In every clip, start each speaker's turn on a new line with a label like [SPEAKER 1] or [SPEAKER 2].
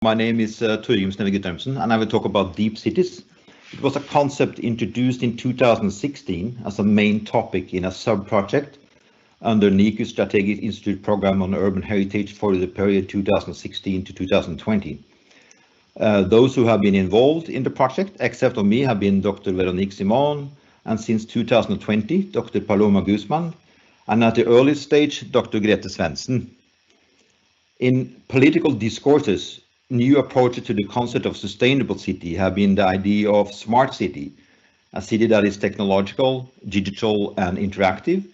[SPEAKER 1] My name is Torgrim Sneve Guttormsen, and I will talk about deep cities. It was a concept introduced in 2016 as a main topic in a sub-project under NIKU Strategic Institute Program on Urban Heritage for the period 2016 to 2020. Those who have been involved in the project, except for me, have been Dr. Veronique Simon, and since 2020, Dr. Paloma Guzman, and at the early stage, Dr. Grete Svendsen. In political discourses, new approaches to the concept of sustainable city have been the idea of smart city, a city that is technological, digital, and interactive,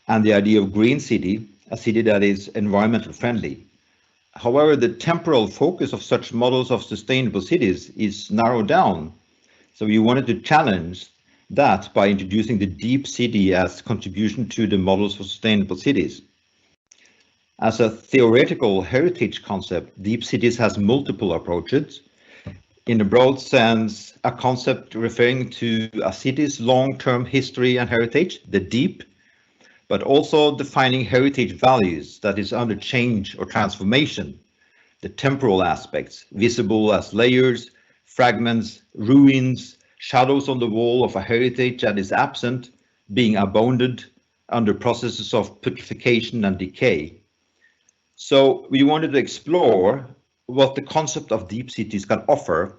[SPEAKER 1] and the idea of green city, a city that is environmental friendly. However, the temporal focus of such models of sustainable cities is narrowed down. So we wanted to challenge that by introducing the deep city as contribution to the models for sustainable cities. As a theoretical heritage concept, deep cities has multiple approaches. In a broad sense, a concept referring to a city's long-term history and heritage, the deep, but also defining heritage values that is under change or transformation, the temporal aspects, visible as layers, fragments, ruins, shadows on the wall of a heritage that is absent, being abounded under processes of putrefaction and decay. So we wanted to explore what the concept of deep cities can offer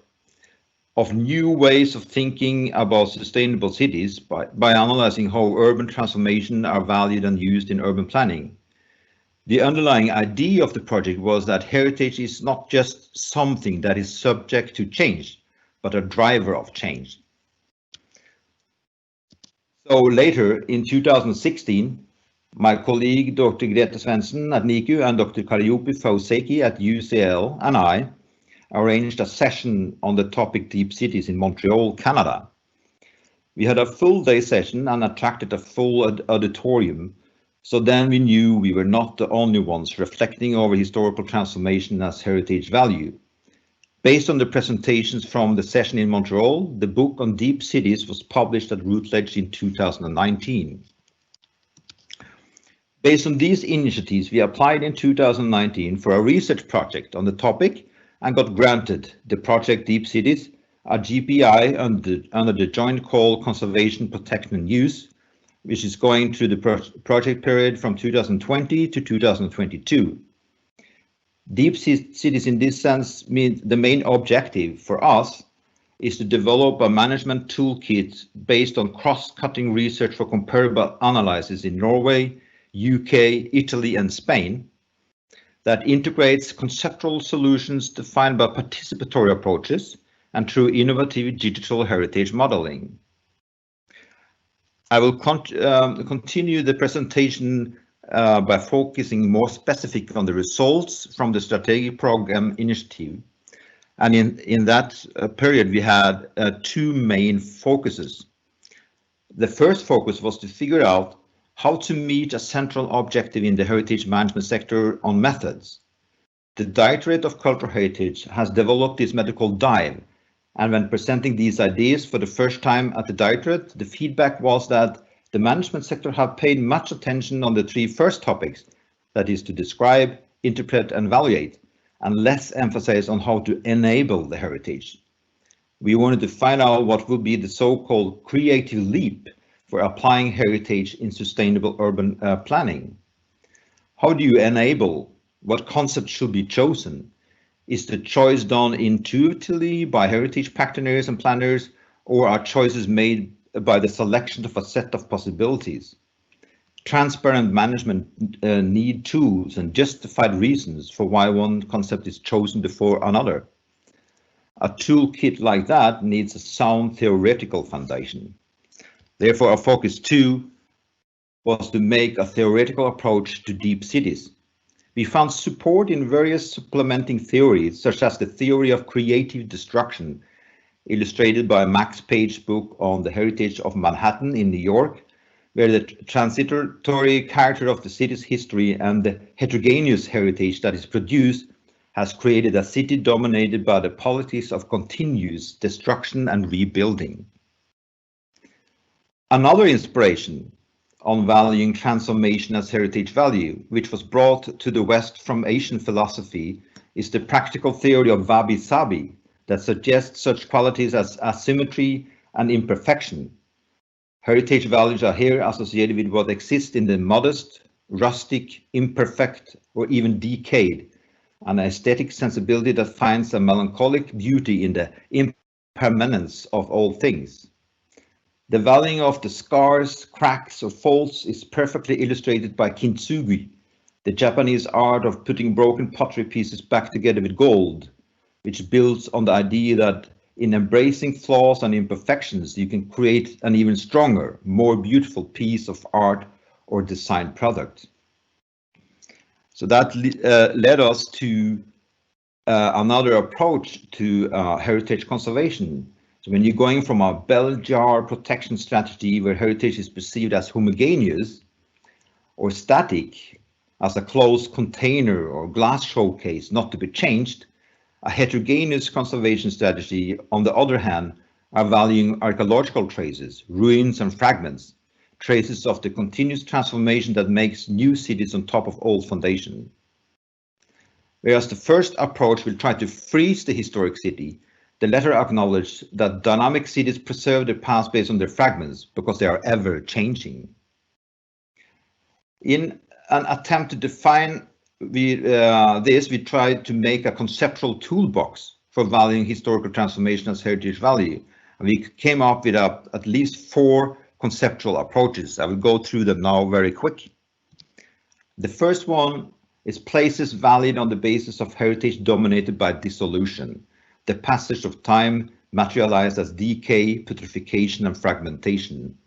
[SPEAKER 1] of new ways of thinking about sustainable cities by analyzing how urban transformation are valued and used in urban planning. The underlying idea of the project was that heritage is not just something that is subject to change, but a driver of change. So later in 2016, my colleague Dr. Grete Svendsen at NIKU and Dr. Kalliopi Fauseki at UCL and I arranged a session on the topic deep cities in Montreal, Canada. We had a full day session and attracted a full auditorium, so then we knew we were not the only ones reflecting over historical transformation as heritage value. Based on the presentations from the session in Montreal, the book on deep cities was published at Routledge in 2019. Based on these initiatives, we applied in 2019 for a research project on the topic and got granted the project Deep Cities, a GPI under the joint call Conservation, Protection and Use, which is going through the project period from 2020 to 2022. Deep cities in this sense mean the main objective for us is to develop a management toolkit based on cross-cutting research for comparable analysis in Norway, UK, Italy and Spain that integrates conceptual solutions defined by participatory approaches and through innovative digital heritage modeling. I will continue the presentation by focusing more specific on the results from the strategic program initiative. And in that period, we had two main focuses. The first focus was to figure out how to meet a central objective in the heritage management sector on methods. The Directorate of Cultural Heritage has developed this method called DIVE, and when presenting these ideas for the first time at the Directorate, the feedback was that the management sector have paid much attention on the three first topics, that is to describe, interpret and evaluate, and less emphasis on how to enable the heritage. We wanted to find out what would be the so-called creative leap for applying heritage in sustainable urban planning. How do you enable? What concepts should be chosen? Is the choice done intuitively by heritage practitioners and planners, or are choices made by the selection of a set of possibilities? Transparent management need tools and justified reasons for why one concept is chosen before another. A toolkit like that needs a sound theoretical foundation. Therefore, our focus too was to make a theoretical approach to deep cities. We found support in various supplementing theories, such as the theory of creative destruction, illustrated by Max Page's book on the heritage of Manhattan in New York, where the transitory character of the city's history and the heterogeneous heritage that is produced has created a city dominated by the politics of continuous destruction and rebuilding. Another inspiration on valuing transformation as heritage value, which was brought to the West from Asian philosophy, is the practical theory of wabi-sabi that suggests such qualities as asymmetry and imperfection. Heritage values are here associated with what exists in the modest, rustic, imperfect, or even decayed, an aesthetic sensibility that finds a melancholic beauty in the impermanence of all things. The valuing of the scars, cracks, or faults is perfectly illustrated by kintsugi, the Japanese art of putting broken pottery pieces back together with gold, which builds on the idea that in embracing flaws and imperfections, you can create an even stronger, more beautiful piece of art or design product. So that led us to another approach to heritage conservation. So when you're going from a bell jar protection strategy where heritage is perceived as homogeneous or static, as a closed container or glass showcase not to be changed, a heterogeneous conservation strategy, on the other hand, are valuing archaeological traces, ruins and fragments, traces of the continuous transformation that makes new cities on top of old foundation. Whereas the first approach will try to freeze the historic city, the latter acknowledge that dynamic cities preserve their past based on their fragments because they are ever changing. In an attempt to define we tried to make a conceptual toolbox for valuing historical transformation as heritage value. And we came up with at least 4 conceptual approaches. I will go through them now very quick. The first one is places valued on the basis of heritage dominated by dissolution, the passage of time materialized as decay, putrefaction, and fragmentation.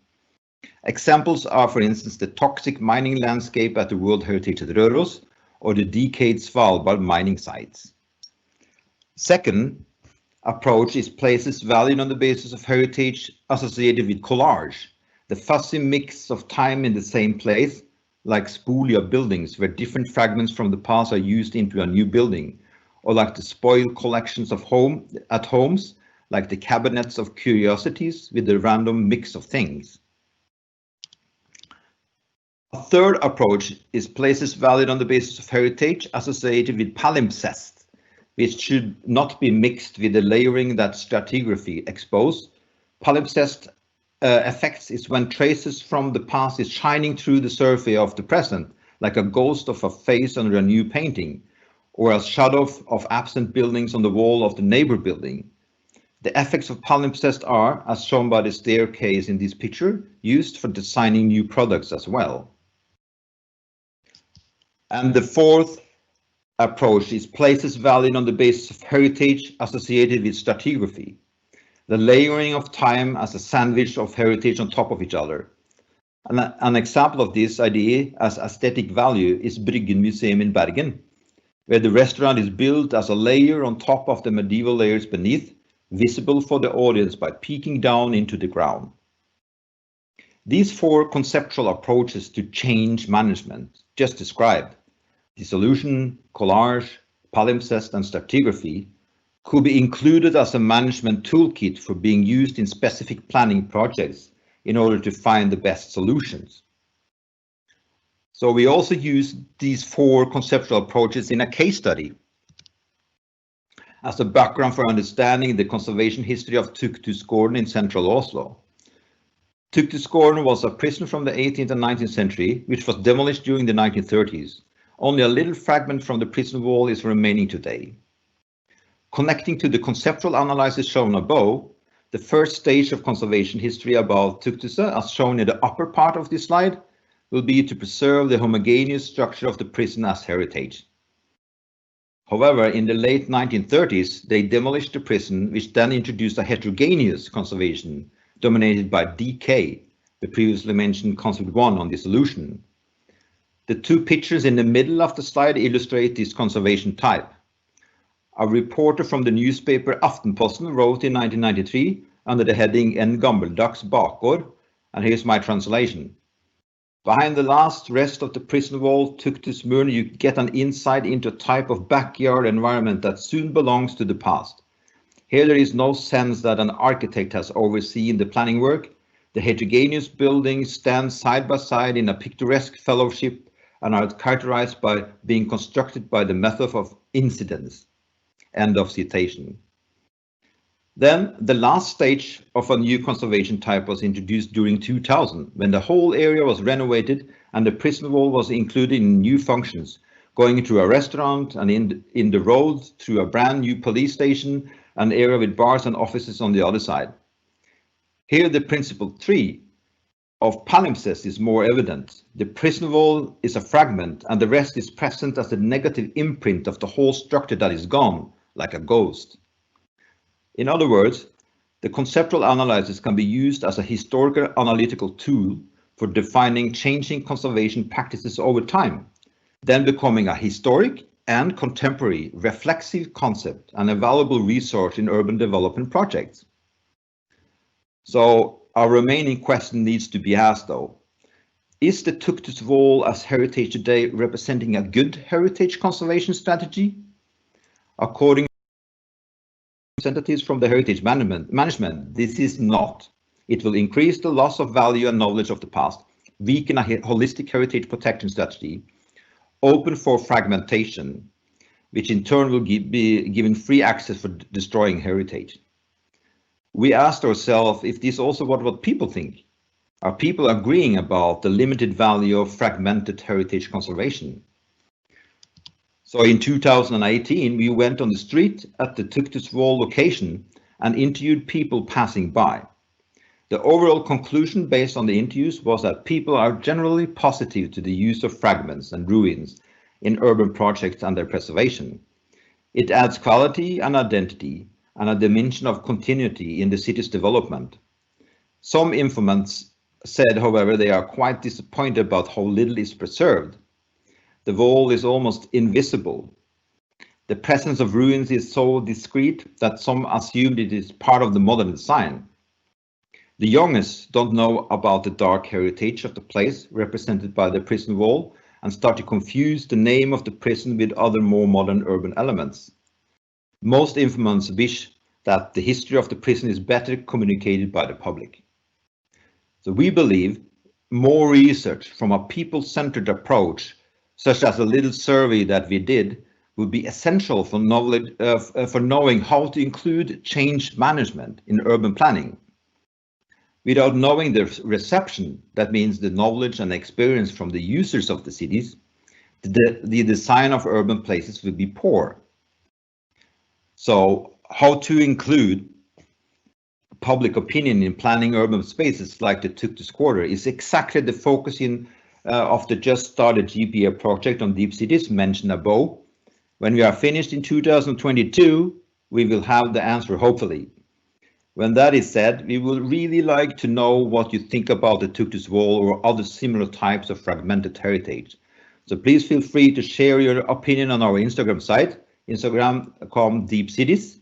[SPEAKER 1] Examples are, for instance, the toxic mining landscape at the World Heritage at Røros, or the decayed Svalbard mining sites. Second approach is places valued on the basis of heritage associated with collage, the fussy mix of time in the same place, like spolia buildings where different fragments from the past are used into a new building, or like the spoiled collections of homes, like the cabinets of curiosities with the random mix of things. A third approach is places valued on the basis of heritage associated with palimpsest, which should not be mixed with the layering that stratigraphy exposes. Palimpsest effects is when traces from the past is shining through the surface of the present, like a ghost of a face under a new painting, or a shadow of absent buildings on the wall of the neighbor building. The effects of palimpsest are, as shown by the staircase in this picture, used for designing new products as well. And the fourth approach is places valued on the basis of heritage associated with stratigraphy, the layering of time as a sandwich of heritage on top of each other. An example of this idea as aesthetic value is Bryggen Museum in Bergen, where the restaurant is built as a layer on top of the medieval layers beneath, visible for the audience by peeking down into the ground. These 4 conceptual approaches to change management, just described, dissolution, collage, palimpsest, and stratigraphy, could be included as a management toolkit for being used in specific planning projects in order to find the best solutions. So we also use these 4 conceptual approaches in a case study as a background for understanding the conservation history of Tuktuskolen in central Oslo. Tuktuskolen was a prison from the 18th and 19th century, which was demolished during the 1930s. Only a little fragment from the prison wall is remaining today. Connecting to the conceptual analysis shown above, the first stage of conservation history about Tuktuse, as shown in the upper part of this slide, will be to preserve the homogeneous structure of the prison as heritage. However, in the late 1930s, they demolished the prison, which then introduced a heterogeneous conservation dominated by decay, the previously mentioned concept 1 on dissolution. The 2 pictures in the middle of the slide illustrate this conservation type. A reporter from the newspaper Aftenposten wrote in 1993 under the heading En gammeldags bakgård, and here's my translation. Behind the last rest of the prison wall, Tuktusmuren, you get an insight into a type of backyard environment that soon belongs to the past. Here there is no sense that an architect has overseen the planning work. The heterogeneous buildings stand side by side in a picturesque fellowship and are characterized by being constructed by the method of incidents. End of citation. Then the last stage of a new conservation type was introduced during 2000, when the whole area was renovated and the prison wall was included in new functions, going to a restaurant and in the roads through a brand new police station, an area with bars and offices on the other side. Here the principle 3 of palimpsest is more evident. The prison wall is a fragment and the rest is present as a negative imprint of the whole structure that is gone, like a ghost. In other words, the conceptual analysis can be used as a historical analytical tool for defining changing conservation practices over time, then becoming a historic and contemporary reflexive concept and a valuable resource in urban development projects. So our remaining question needs to be asked though. Is the Tuktus Wall as heritage today representing a good heritage conservation strategy? According representatives from the heritage management, this is not. It will increase the loss of value and knowledge of the past, weaken a holistic heritage protection strategy, open for fragmentation, which in turn will be given free access for destroying heritage. We asked ourselves if this is also what people think. Are people agreeing about the limited value of fragmented heritage conservation? So in 2018, we went on the street at the Tuktus Wall location and interviewed people passing by. The overall conclusion based on the interviews was that people are generally positive to the use of fragments and ruins in urban projects and their preservation. It adds quality and identity and a dimension of continuity in the city's development. Some informants said, however, they are quite disappointed about how little is preserved. The wall is almost invisible. The presence of ruins is so discreet that some assumed it is part of the modern design. The youngest don't know about the dark heritage of the place represented by the prison wall and start to confuse the name of the prison with other more modern urban elements. Most informants wish that the history of the prison is better communicated by the public. So we believe more research from a people-centered approach, such as a little survey that we did, will be essential for knowing how to include change management in urban planning. Without knowing the reception, that means the knowledge and experience from the users of the cities, the design of urban places will be poor. So how to include public opinion in planning urban spaces like the Tuktus Quarter is exactly the focusing of the just started GPA project on deep cities mentioned above. When we are finished in 2022, we will have the answer, hopefully. When that is said, we would really like to know what you think about the Tuktus Wall or other similar types of fragmented heritage. So please feel free to share your opinion on our Instagram site, Instagram.com Deep Cities.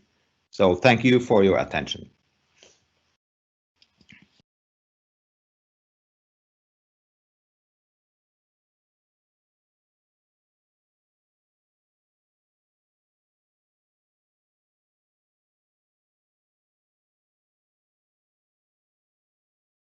[SPEAKER 1] So thank you for your attention.